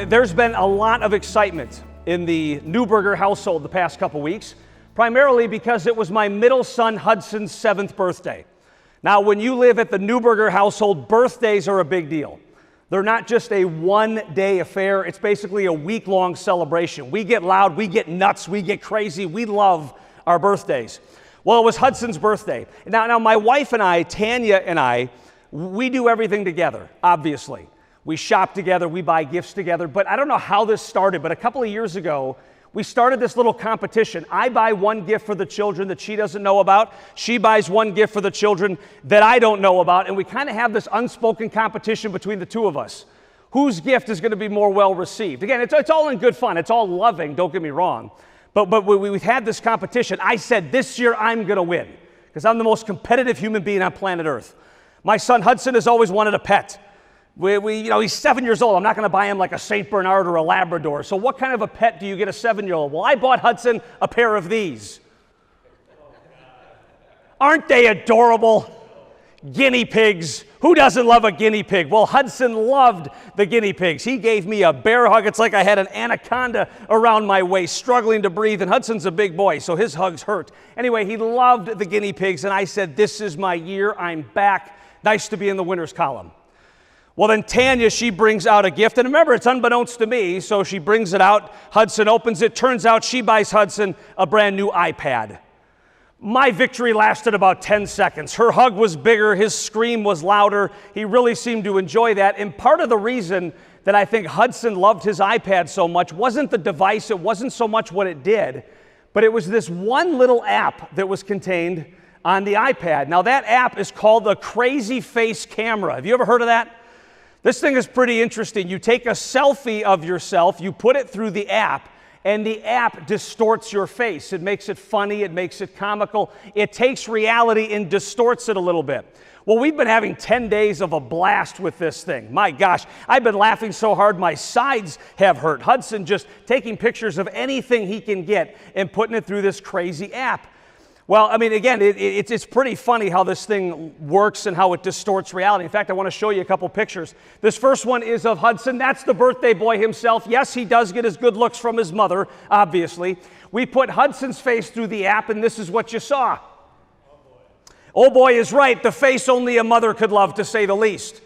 There's been a lot of excitement in the Newberger household the past couple weeks, primarily because it was my middle son Hudson's 7th birthday. Now, when you live at the Newberger household, birthdays are a big deal. They're not just a one-day affair. It's basically a week-long celebration. We get loud, we get nuts, we get crazy. We love our birthdays. Well, it was Hudson's birthday. Now my wife and I, Tanya and I, we do everything together, obviously. We shop together, we buy gifts together, but I don't know how this started, but a couple of years ago, we started this little competition. I buy one gift for the children that she doesn't know about. She buys one gift for the children that I don't know about, and we kind of have this unspoken competition between the two of us. Whose gift is going to be more well received? Again, it's all in good fun. It's all loving, don't get me wrong. But we've had this competition. I said, this year I'm going to win, because I'm the most competitive human being on planet Earth. My son Hudson has always wanted a pet. He's 7 years old. I'm not going to buy him like a St. Bernard or a Labrador. So what kind of a pet do you get a 7-year-old? Well, I bought Hudson a pair of these. Aren't they adorable? Guinea pigs. Who doesn't love a guinea pig? Well, Hudson loved the guinea pigs. He gave me a bear hug. It's like I had an anaconda around my waist, struggling to breathe. And Hudson's a big boy, so his hugs hurt. Anyway, he loved the guinea pigs, and I said, this is my year. I'm back. Nice to be in the winners column. Well, then Tanya, she brings out a gift. And remember, it's unbeknownst to me, so she brings it out. Hudson opens it. Turns out she buys Hudson a brand new iPad. My victory lasted about 10 seconds. Her hug was bigger. His scream was louder. He really seemed to enjoy that. And part of the reason that I think Hudson loved his iPad so much wasn't the device. It wasn't so much what it did, but it was this one little app that was contained on the iPad. Now, that app is called the Crazy Face Camera. Have you ever heard of that? This thing is pretty interesting. You take a selfie of yourself, you put it through the app, and the app distorts your face. It makes it funny, it makes it comical. It takes reality and distorts it a little bit. Well, we've been having 10 days of a blast with this thing. My gosh, I've been laughing so hard my sides have hurt. Hudson just taking pictures of anything he can get and putting it through this crazy app. Well, I mean, again, it's pretty funny how this thing works and how it distorts reality. In fact, I want to show you a couple pictures. This first one is of Hudson. That's the birthday boy himself. Yes, he does get his good looks from his mother, obviously. We put Hudson's face through the app, and this is what you saw. Oh boy is right. The face only a mother could love, to say the least.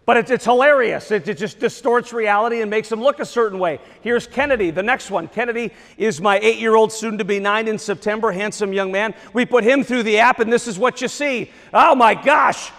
But it's hilarious. It just distorts reality and makes him look a certain way. Here's Kennedy, the next one. Kennedy is my 8-year-old, soon to be 9 in September, handsome young man. We put him through the app, and this is what you see. Oh my gosh,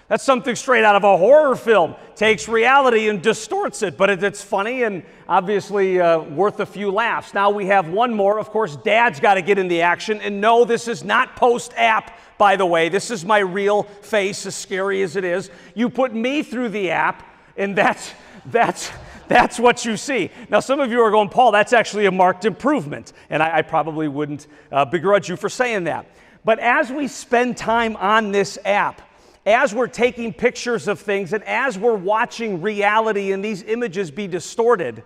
that's something straight out of a horror film. Takes reality and distorts it, but it's funny and obviously worth a few laughs. Now we have one more. Of course, Dad's got to get in the action. And no, this is not post-app, by the way. This is my real face, as scary as it is. You put me through the app, and that's what you see. Now, some of you are going, Paul, that's actually a marked improvement. And I probably wouldn't begrudge you for saying that. But as we spend time on this app, as we're taking pictures of things, and as we're watching reality and these images be distorted,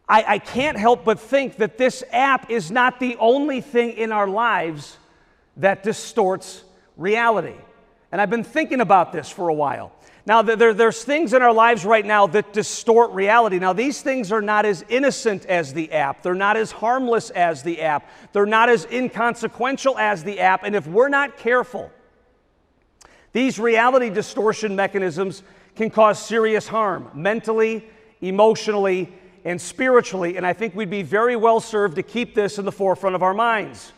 I can't help but think that this app is not the only thing in our lives that distorts reality. And I've been thinking about this for a while. Now, there's things in our lives right now that distort reality. Now, these things are not as innocent as the app. They're not as harmless as the app. They're not as inconsequential as the app. And if we're not careful, these reality distortion mechanisms can cause serious harm, mentally, emotionally, and spiritually. And I think we'd be very well served to keep this in the forefront of our minds.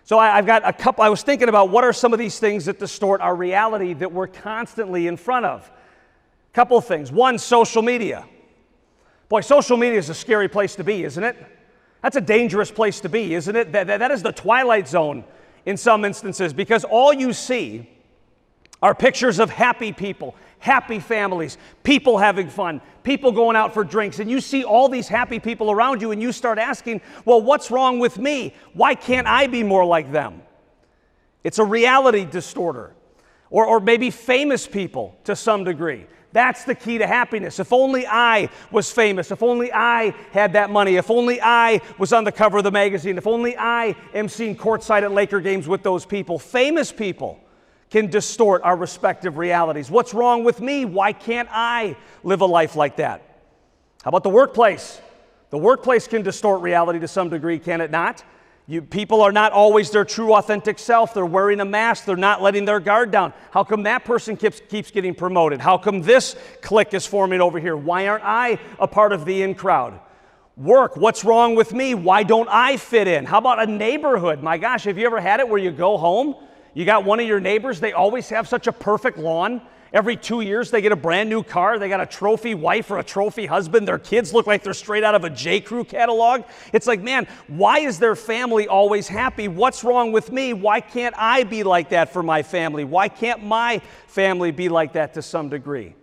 So I've got a couple. I was thinking about what are some of these things that distort our reality that we're constantly in front of. A couple of things. One, social media. Boy, social media is a scary place to be, isn't it? That's a dangerous place to be, isn't it? That is the twilight zone in some instances, because all you see are pictures of happy people, happy families, people having fun, people going out for drinks, and you see all these happy people around you, and you start asking, well, what's wrong with me? Why can't I be more like them? It's a reality distorter. Or maybe famous people to some degree. That's the key to happiness. If only I was famous, if only I had that money, if only I was on the cover of the magazine, if only I am seen courtside at Laker games with those people. Famous people can distort our respective realities. What's wrong with me? Why can't I live a life like that? How about the workplace? The workplace can distort reality to some degree, can it not? People are not always their true, authentic self. They're wearing a mask. They're not letting their guard down. How come that person keeps getting promoted? How come this clique is forming over here? Why aren't I a part of the in crowd? Work, what's wrong with me? Why don't I fit in? How about a neighborhood? My gosh, have you ever had it where you go home, you got one of your neighbors, they always have such a perfect lawn. Every 2 years, they get a brand new car. They got a trophy wife or a trophy husband. Their kids look like they're straight out of a J. Crew catalog. It's like, man, why is their family always happy? What's wrong with me? Why can't I be like that for my family? Why can't my family be like that to some degree?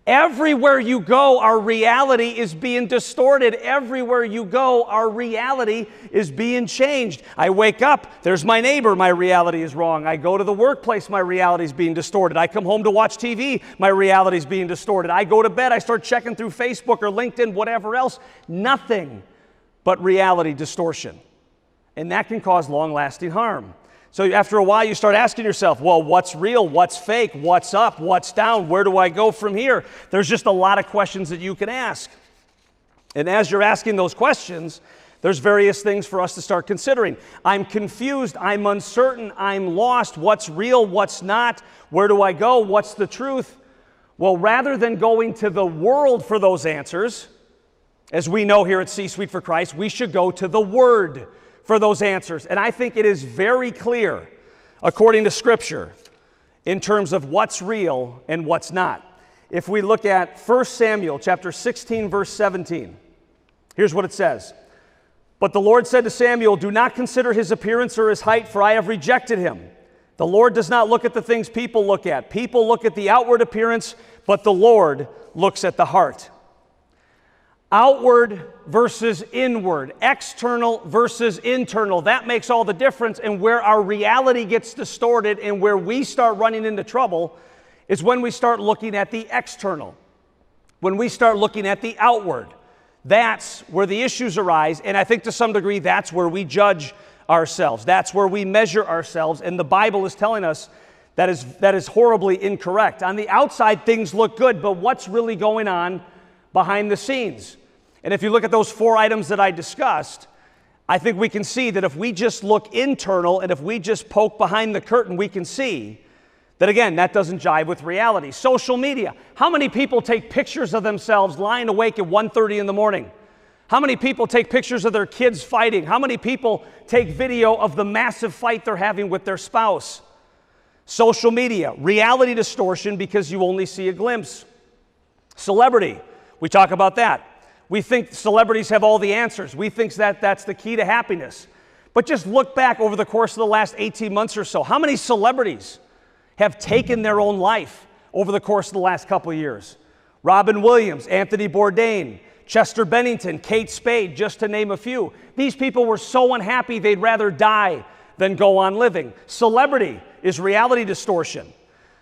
Everywhere you go, our reality is being distorted. Everywhere you go, our reality is being changed. I wake up, there's my neighbor, my reality is wrong. I go to the workplace, my reality is being distorted. I come home to watch TV, my reality is being distorted. I go to bed, I start checking through Facebook or LinkedIn, whatever else. Nothing but reality distortion. And that can cause long-lasting harm. So after a while, you start asking yourself, well, what's real? What's fake? What's up? What's down? Where do I go from here? There's just a lot of questions that you can ask. And as you're asking those questions, there's various things for us to start considering. I'm confused. I'm uncertain. I'm lost. What's real? What's not? Where do I go? What's the truth? Well, rather than going to the world for those answers, as we know here at C-Suite for Christ, we should go to the Word for those answers. And I think it is very clear, according to Scripture, in terms of what's real and what's not. If we look at 1 Samuel chapter 16, verse 17, here's what it says. But the Lord said to Samuel, do not consider his appearance or his height, for I have rejected him. The Lord does not look at the things people look at. People look at the outward appearance, but the Lord looks at the heart. Outward versus inward, external versus internal. That makes all the difference. And where our reality gets distorted and where we start running into trouble is when we start looking at the external, when we start looking at the outward. That's where the issues arise. And I think to some degree, that's where we judge ourselves. That's where we measure ourselves. And the Bible is telling us that is horribly incorrect. On the outside, things look good, but what's really going on behind the scenes? And if you look at those 4 items that I discussed, I think we can see that if we just look internal and if we just poke behind the curtain, we can see that, again, that doesn't jive with reality. Social media. How many people take pictures of themselves lying awake at 1:30 in the morning? How many people take pictures of their kids fighting? How many people take video of the massive fight they're having with their spouse? Social media. Reality distortion because you only see a glimpse. Celebrity. We talk about that. We think celebrities have all the answers. We think that that's the key to happiness. But just look back over the course of the last 18 months or so. How many celebrities have taken their own life over the course of the last couple of years? Robin Williams, Anthony Bourdain, Chester Bennington, Kate Spade, just to name a few. These people were so unhappy they'd rather die than go on living. Celebrity is reality distortion.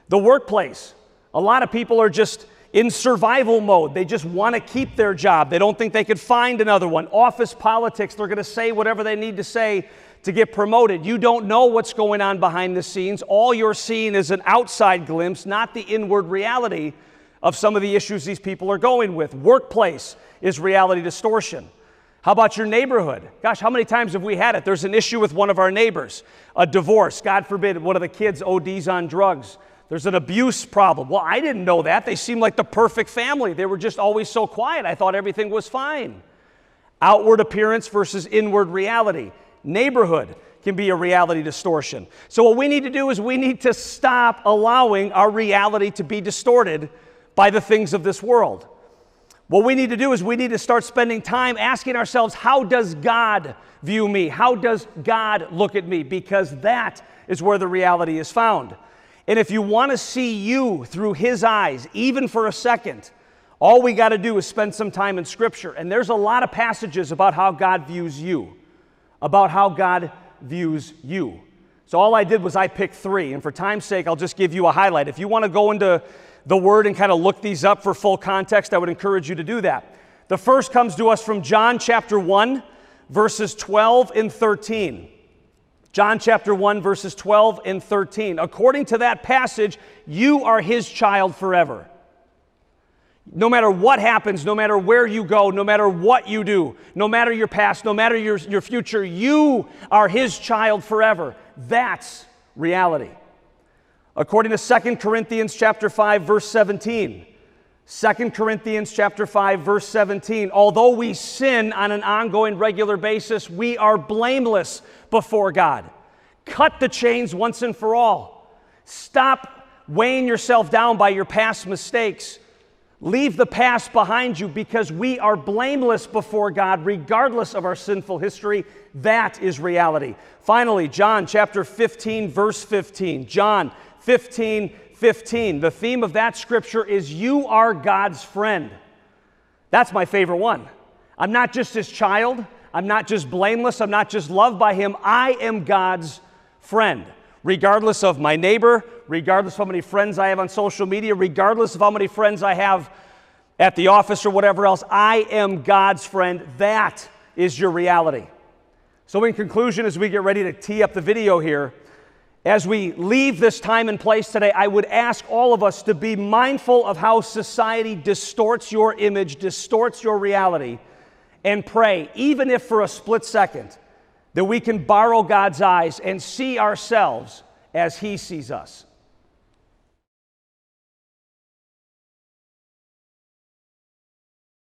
The workplace. A lot of people are just in survival mode. They just want to keep their job. They don't think they could find another one. Office politics, they're going to say whatever they need to say to get promoted. You don't know what's going on behind the scenes. All you're seeing is an outside glimpse, not the inward reality of some of the issues these people are going with. Workplace is reality distortion. How about your neighborhood? Gosh, how many times have we had it? There's an issue with one of our neighbors, a divorce. God forbid, one of the kids ODs on drugs. There's an abuse problem. Well, I didn't know that. They seemed like the perfect family. They were just always so quiet. I thought everything was fine. Outward appearance versus inward reality. Neighborhood can be a reality distortion. So what we need to do is we need to stop allowing our reality to be distorted by the things of this world. What we need to do is we need to start spending time asking ourselves, how does God view me? How does God look at me? Because that is where the reality is found. And if you want to see you through His eyes, even for a second, all we got to do is spend some time in Scripture. And there's a lot of passages about how God views you. About how God views you. So all I did was I picked 3. And for time's sake, I'll just give you a highlight. If you want to go into the Word and kind of look these up for full context, I would encourage you to do that. The first comes to us from John chapter 1, verses 12 and 13. John chapter 1, verses 12 and 13. According to that passage, you are His child forever. No matter what happens, no matter where you go, no matter what you do, no matter your past, no matter your future, you are his child forever. That's reality. According to 2 Corinthians chapter 5, verse 17, 2 Corinthians chapter 5, verse 17, although we sin on an ongoing, regular basis, we are blameless before God. Cut the chains once and for all. Stop weighing yourself down by your past mistakes. Leave the past behind you, because we are blameless before God regardless of our sinful history. That is reality. Finally, John chapter 15, verse 15. John 15:15. The theme of that scripture is you are God's friend. That's my favorite one. I'm not just his child. I'm not just blameless. I'm not just loved by him. I am God's friend. Regardless of my neighbor, regardless of how many friends I have on social media, regardless of how many friends I have at the office or whatever else, I am God's friend. That is your reality. So in conclusion, as we get ready to tee up the video here, as we leave this time and place today, I would ask all of us to be mindful of how society distorts your image, distorts your reality, and pray, even if for a split second, that we can borrow God's eyes and see ourselves as he sees us.